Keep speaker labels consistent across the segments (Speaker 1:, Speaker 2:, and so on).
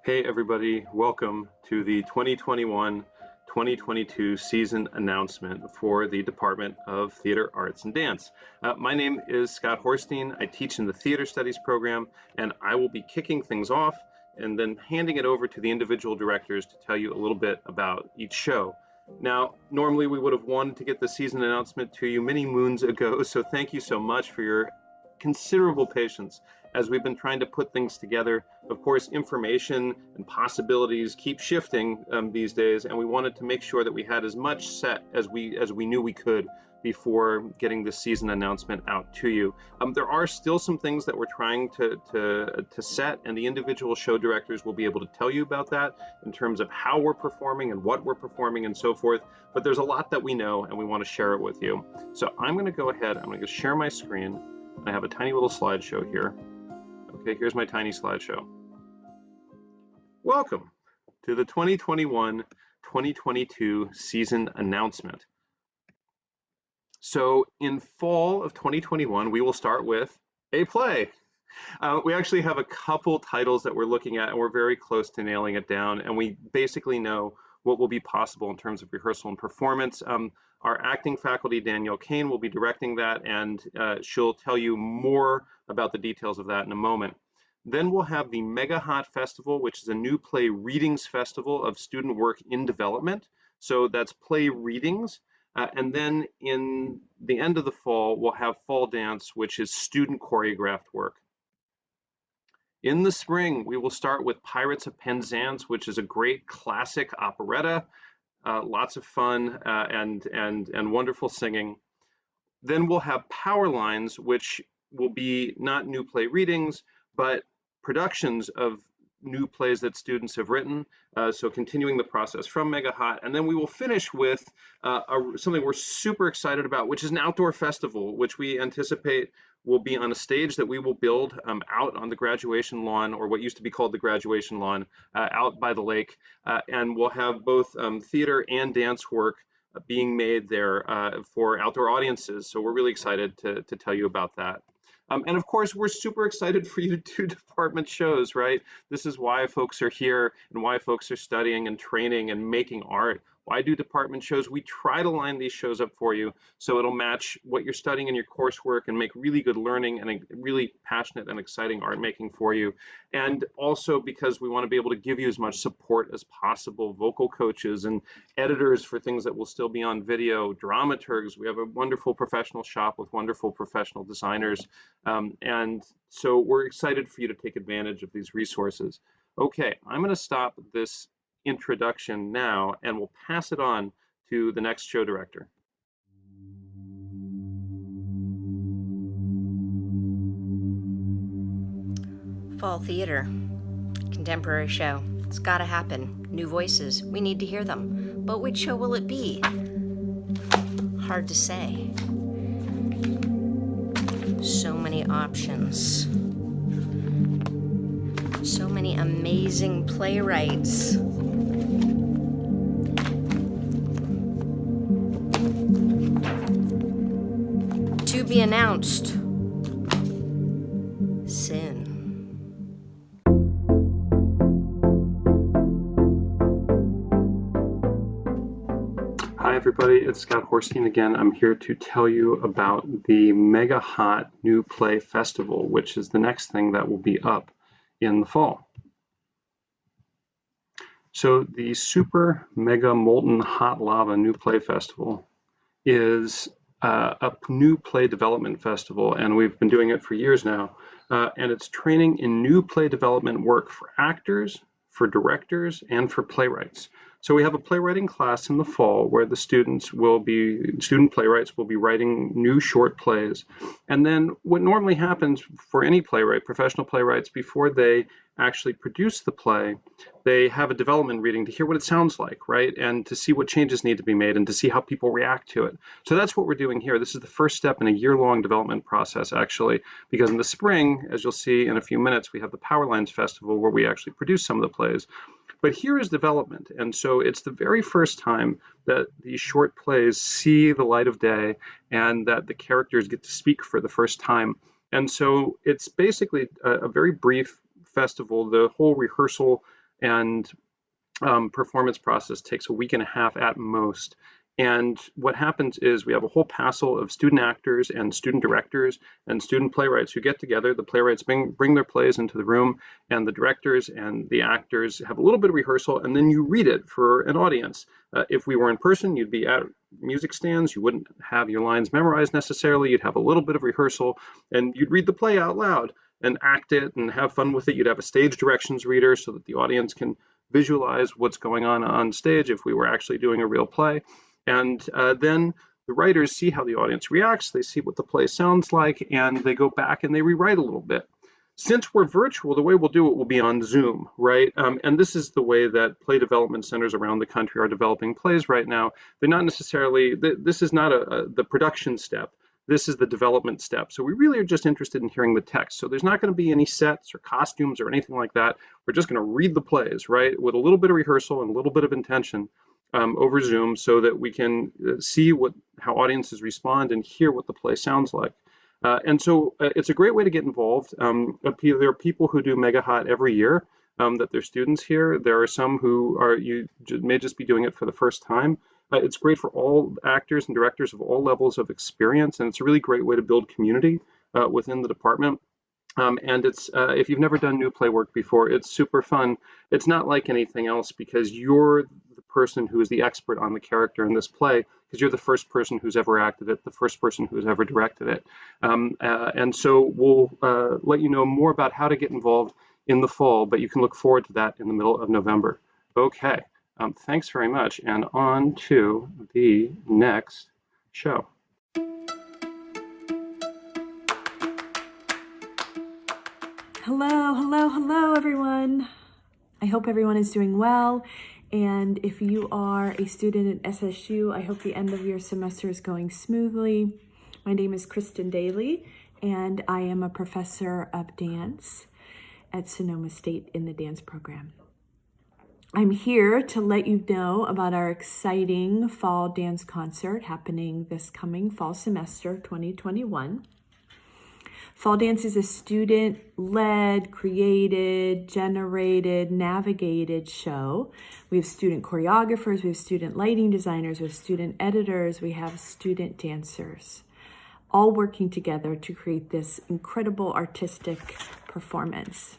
Speaker 1: Hey everybody, welcome to the 2021-2022 season announcement for the Department of Theater Arts and Dance. My name is Scott Horstein. I teach in the Theater Studies program, and I will be kicking things off and then handing it over to the individual directors to tell you a little bit about each show. Now, normally we would have wanted to get the season announcement to you many moons ago, so thank you so much for your considerable patience as we've been trying to put things together. Of course, information and possibilities keep shifting these days, and we wanted to make sure that we had as much set as we knew we could before getting the season announcement out to you. There are still some things that we're trying to set, and the individual show directors will be able to tell you about that in terms of how we're performing and what we're performing and so forth. But there's a lot that we know, and we want to share it with you. So I'm going to go ahead, I'm going to share my screen. I have a tiny little slideshow here. Okay, here's my tiny slideshow. Welcome to the 2021-2022 season announcement. So in fall of 2021, we will start with a play. We actually have a couple titles that we're looking at, and we're very close to nailing it down, and we basically know what will be possible in terms of rehearsal and performance. Our acting faculty, Danielle Kane, will be directing that, and she'll tell you more about the details of that in a moment. Then we'll have the Mega Hot Festival, which is a new play readings festival of student work in development. So that's play readings. And then in the end of the fall, we'll have Fall Dance, which is student choreographed work. In the spring, we will start with Pirates of Penzance, which is a great classic operetta, lots of fun and wonderful singing. Then we'll have Power Lines, which will be not new play readings, but productions of new plays that students have written, so continuing the process from Mega Hot. And then we will finish with something we're super excited about, which is an outdoor festival, which we anticipate will be on a stage that we will build out on the graduation lawn, or what used to be called the graduation lawn, out by the lake. And we'll have both theater and dance work being made there for outdoor audiences. So we're really excited to tell you about that. And of course, we're super excited for you to do department shows, right? This is why folks are here and why folks are studying and training and making art. Why do department shows? We try to line these shows up for you so it'll match what you're studying in your coursework and make really good learning and a really passionate and exciting art making for you. And also because we want to be able to give you as much support as possible, vocal coaches and editors for things that will still be on video, dramaturgs. We have a wonderful professional shop with wonderful professional designers. And so we're excited for you to take advantage of these resources. Okay, I'm going to stop this introduction now, and we'll pass it on to the next show director.
Speaker 2: Fall theater, contemporary show. It's gotta happen. New voices, we need to hear them. But which show will it be? Hard to say. So many options. So many amazing playwrights. To be announced. Sin.
Speaker 1: Hi everybody, it's Scott Horstein again. I'm here to tell you about the Mega Hot New Play Festival, which is the next thing that will be up in the fall. So the Super Mega Molten Hot Lava New Play Festival is a new play development festival, and we've been doing it for years now. And it's training in new play development work for actors, for directors, and for playwrights. So we have a playwriting class in the fall where the student playwrights will be writing new short plays. And then what normally happens for any playwright, professional playwrights, before they actually produce the play, they have a development reading to hear what it sounds like, right? And to see what changes need to be made and to see how people react to it. So that's what we're doing here. This is the first step in a year-long development process, actually, because in the spring, as you'll see in a few minutes, we have the Power Lines Festival where we actually produce some of the plays. But here is development, and so it's the very first time that these short plays see the light of day and that the characters get to speak for the first time. And so it's basically a very brief festival. The whole rehearsal and performance process takes a week and a half at most. And what happens is we have a whole passel of student actors and student directors and student playwrights who get together. The playwrights bring their plays into the room, and the directors and the actors have a little bit of rehearsal, and then you read it for an audience. If we were in person, you'd be at music stands. You wouldn't have your lines memorized necessarily. You'd have a little bit of rehearsal, and you'd read the play out loud and act it and have fun with it. You'd have a stage directions reader so that the audience can visualize what's going on stage if we were actually doing a real play. And then the writers see how the audience reacts, they see what the play sounds like, and they go back and they rewrite a little bit. Since we're virtual, the way we'll do it will be on Zoom, right? And this is the way that play development centers around the country are developing plays right now. They're not necessarily, this is not the production step. This is the development step. So we really are just interested in hearing the text. So there's not going to be any sets or costumes or anything like that. We're just going to read the plays, right? With a little bit of rehearsal and a little bit of intention over Zoom so that we can see how audiences respond and hear what the play sounds like. And so it's a great way to get involved. There are people who do Mega Hot every year that they're students here. There are some who may just be doing it for the first time. It's great for all actors and directors of all levels of experience, and it's a really great way to build community within the department. And it's if you've never done new play work before, it's super fun. It's not like anything else because you're the person who is the expert on the character in this play, because you're the first person who's ever acted it, the first person who's ever directed it. And so we'll let you know more about how to get involved in the fall, but you can look forward to that in the middle of November. Okay, thanks very much, and on to the next show.
Speaker 3: Hello, everyone. I hope everyone is doing well. And if you are a student at SSU, I hope the end of your semester is going smoothly. My name is Christine Cali, and I am a professor of dance at Sonoma State in the dance program. I'm here to let you know about our exciting fall dance concert happening this coming fall semester 2021. Fall dance is a student-led, created, generated, navigated show. We have student choreographers, we have student lighting designers, we have student editors, we have student dancers, all working together to create this incredible artistic performance.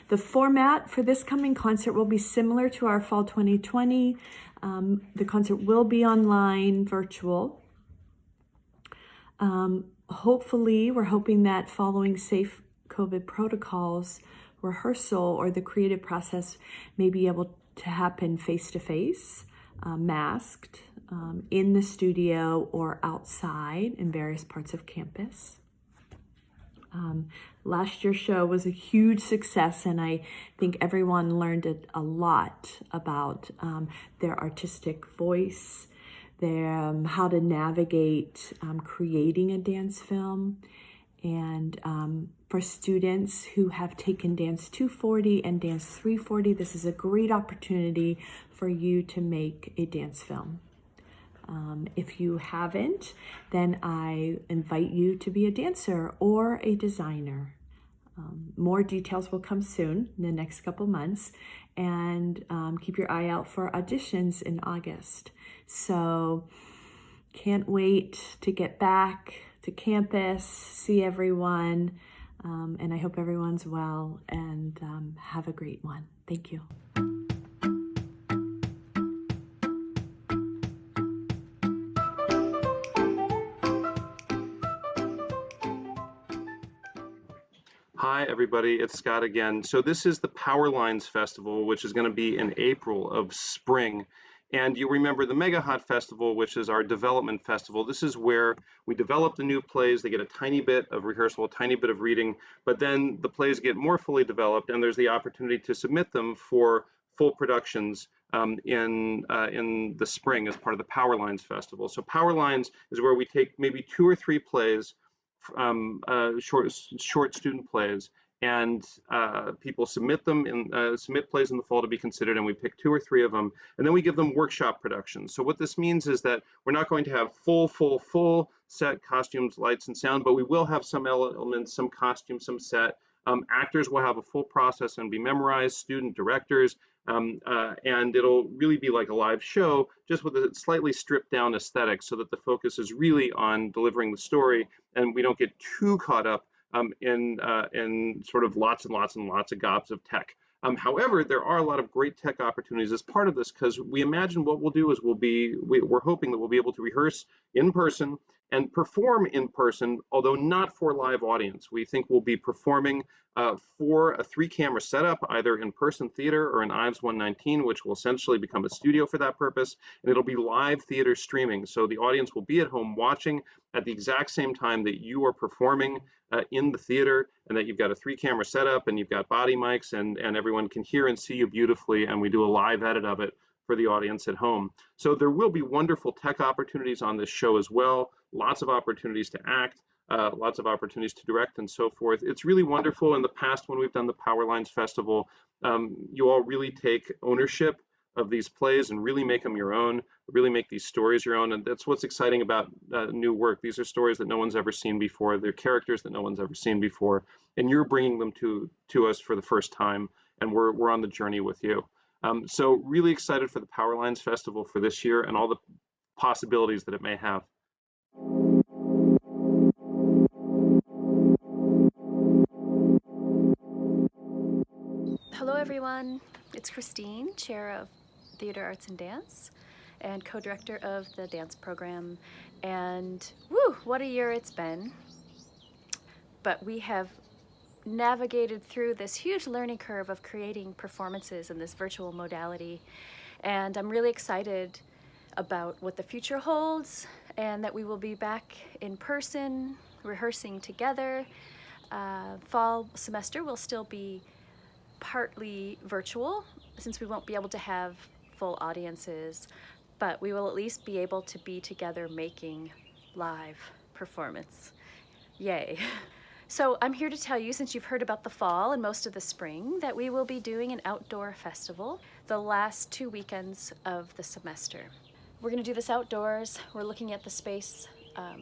Speaker 3: The format for this coming concert will be similar to our fall 2020. The concert will be online, virtual. Hopefully, we're hoping that following safe COVID protocols, rehearsal or the creative process may be able to happen face-to-face, masked, in the studio or outside in various parts of campus. Last year's show was a huge success, and I think everyone learned a lot about their artistic voice, how to navigate creating a dance film. And for students who have taken Dance 240 and Dance 340, this is a great opportunity for you to make a dance film. If you haven't, then I invite you to be a dancer or a designer. More details will come soon in the next couple months, and keep your eye out for auditions in August. So can't wait to get back to campus, see everyone, and I hope everyone's well, and have a great one. Thank you.
Speaker 1: Hi, everybody. It's Scott again. So this is the Power Lines Festival, which is going to be in April of spring. And you remember the Mega Hot Festival, which is our development festival. This is where we develop the new plays. They get a tiny bit of rehearsal, a tiny bit of reading, but then the plays get more fully developed, and there's the opportunity to submit them for full productions in the spring as part of the Power Lines Festival. So Power Lines is where we take maybe 2 or 3 plays, short student plays, and people submit them submit plays in the fall to be considered, and we pick 2 or 3 of them, and then we give them workshop productions. So what this means is that we're not going to have full set costumes, lights, and sound, but we will have some elements, some costumes, some set, Actors will have a full process and be memorized, student directors, and it'll really be like a live show, just with a slightly stripped down aesthetic so that the focus is really on delivering the story and we don't get too caught up in sort of lots and lots and lots of gobs of tech. However, there are a lot of great tech opportunities as part of this, because we imagine what we'll do is we're hoping that we'll be able to rehearse in person and perform in person, although not for live audience. We think we'll be performing for a 3-camera setup, either in-person theater or in Ives 119, which will essentially become a studio for that purpose, and it'll be live theater streaming. So the audience will be at home watching at the exact same time that you are performing in the theater, and that you've got a 3-camera setup and you've got body mics, and everyone can hear and see you beautifully, and we do a live edit of it for the audience at home. So there will be wonderful tech opportunities on this show as well, lots of opportunities to act, lots of opportunities to direct and so forth. It's really wonderful. In the past, when we've done the Power Lines Festival, you all really take ownership of these plays and really make them your own, really make these stories your own. And that's what's exciting about new work. These are stories that no one's ever seen before. They're characters that no one's ever seen before. And you're bringing them to us for the first time, and we're on the journey with you. So really excited for the Power Lines Festival for this year and all the possibilities that it may have.
Speaker 4: Hello everyone, it's Christine, Chair of Theater Arts and Dance and co-director of the dance program, and woo, what a year it's been. But we have navigated through this huge learning curve of creating performances in this virtual modality, and I'm really excited about what the future holds and that we will be back in person rehearsing together. Fall semester will still be partly virtual since we won't be able to have full audiences, but we will at least be able to be together making live performance. Yay. So I'm here to tell you, since you've heard about the fall and most of the spring, that we will be doing an outdoor festival the last 2 weekends of the semester. We're going to do this outdoors. We're looking at the space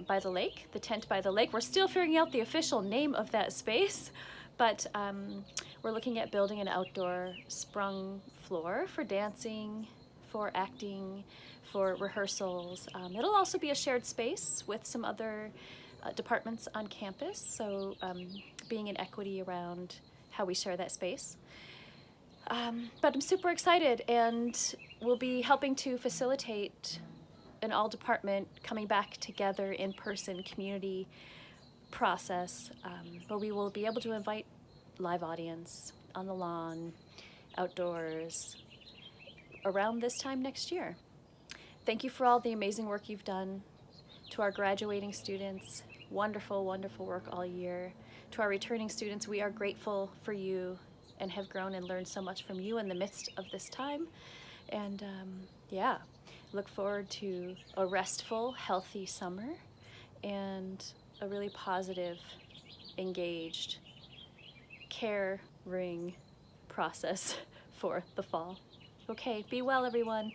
Speaker 4: by the lake, the tent by the lake. We're still figuring out the official name of that space, but we're looking at building an outdoor sprung floor for dancing, for acting, for rehearsals. It'll also be a shared space with some other departments on campus, so being an equity around how we share that space. But I'm super excited, and we'll be helping to facilitate an all-department coming back together in-person community process where we will be able to invite live audience on the lawn, outdoors, around this time next year. Thank you for all the amazing work you've done. To our graduating students, wonderful, wonderful work all year. To our returning students, we are grateful for you and have grown and learned so much from you in the midst of this time. And yeah, look forward to a restful, healthy summer and a really positive, engaged, caring process for the fall. Okay, be well, everyone.